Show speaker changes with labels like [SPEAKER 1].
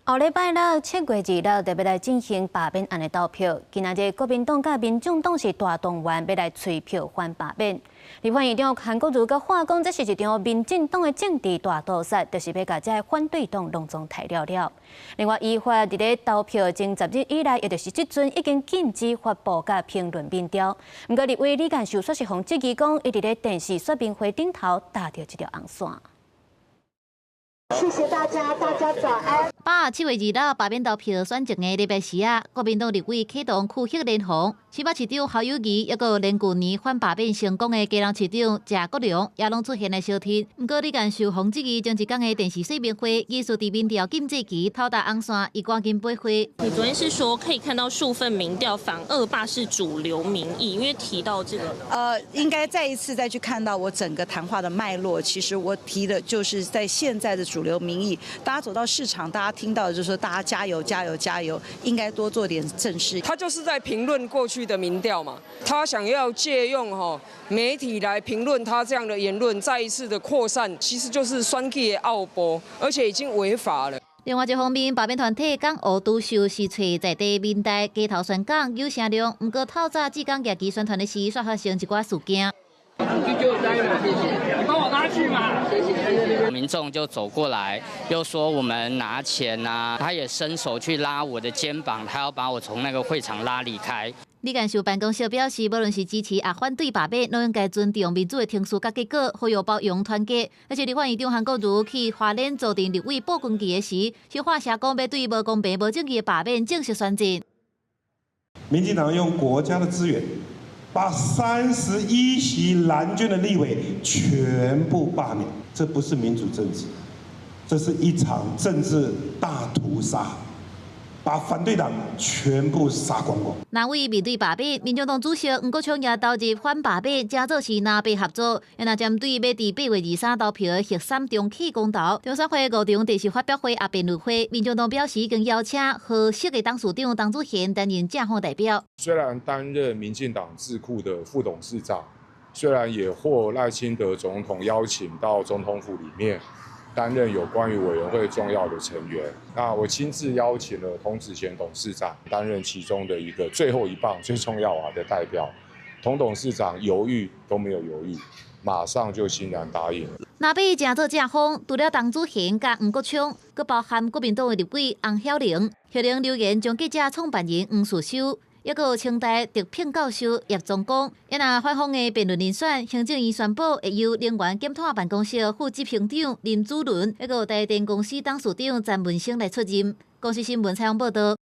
[SPEAKER 1] 后礼拜六7月2日特别来进行罢免案的投票。今仔日国民党甲民众党是大动员，要来催票反罢免。立法院长韩国瑜阁话讲，这是一场民进党的政治大屠杀，就是要甲这反对党拢总杀了。另外，依法伫咧投票前10日以来，也就是即阵已经禁止发布甲评论民调。不过，立委李干秀说是互质疑讲，伊伫咧电视说明会顶头搭着一条红线。
[SPEAKER 2] 谢谢大家，大家早安。
[SPEAKER 3] 7月2日罢免投票选前的礼拜四啊，国民党立委启动区域联防，新北市长侯友宜，抑个连旧年反罢免成功的基隆市长谢国良，也拢出现了小天。不过，李干秀洪质疑将一天的电视说明会，艺术伫民调禁制期偷搭红线，伊赶紧背回。
[SPEAKER 4] 你昨天是说可以看到数份民调反恶霸是主流民意，因为提到这个，
[SPEAKER 5] 应该再一次再去看到我整个谈话的脉络。其实我提的就是在现在的主流民意，大家走到市场，大家听到的就是说大家加油加油加油，应该多做点正事。
[SPEAKER 6] 他就是在评论过去的民调嘛，他想要借用媒体来评论他这样的言论，再一次的扩散，其实就是选举的奥博，而且已经违法了。
[SPEAKER 3] 另外一方面，罢免团体讲吴都秀是找在地民代街头宣讲有声量，不过透早志刚夜期宣传的时，却发生一寡事件。
[SPEAKER 7] 你帮我拿去嘛！民众就走过来，又说我们拿钱啊，他也伸手去拉我的肩膀，他要把我从那个会场拉离开。
[SPEAKER 3] 李干秀办公室表示，无论是支持也反对罢免，都应该尊重民主的程序甲结果，呼吁包容团结。而且立法院长韩国瑜去花莲坐定立委报军旗的时，就话写讲要对无公平、无正义的罢免正式宣战。
[SPEAKER 8] 民进党用国家的资源。 把31席蓝军的立委全部罢免，这不是民主政治，这是一场政治大屠杀，把反对党全部杀光光。
[SPEAKER 3] 那为面对罢免，民众党主席黄国昌也投入反罢免，假做是南北合作，也那针对要伫8月23投票的核三中起公投，中山会5场电视发表会也辩论会，民众党表示已经邀请合适的董事长董祖贤担任正方代表。
[SPEAKER 9] 虽然担任民进党智库的副董事长，虽然也获赖清德总统邀请到总统府里面担任有关于委员会重要的成员，那我亲自邀请了童子贤董事长担任其中的一个最后一棒、最重要的代表。童董事长犹豫都没有犹豫，马上就欣然答应了。
[SPEAKER 3] 那被正做正方，除了董祖贤甲黄国昌，佮包含国民党的立委洪晓玲，晓玲留言将记者创办人黄树修。 也有清大特聘教授叶宗光，也那反方的辩论人选，行政院宣布会由能源检讨办公室副执行长林祖伦，也有台电公司董事长詹文生来出任。公司新闻采访报道。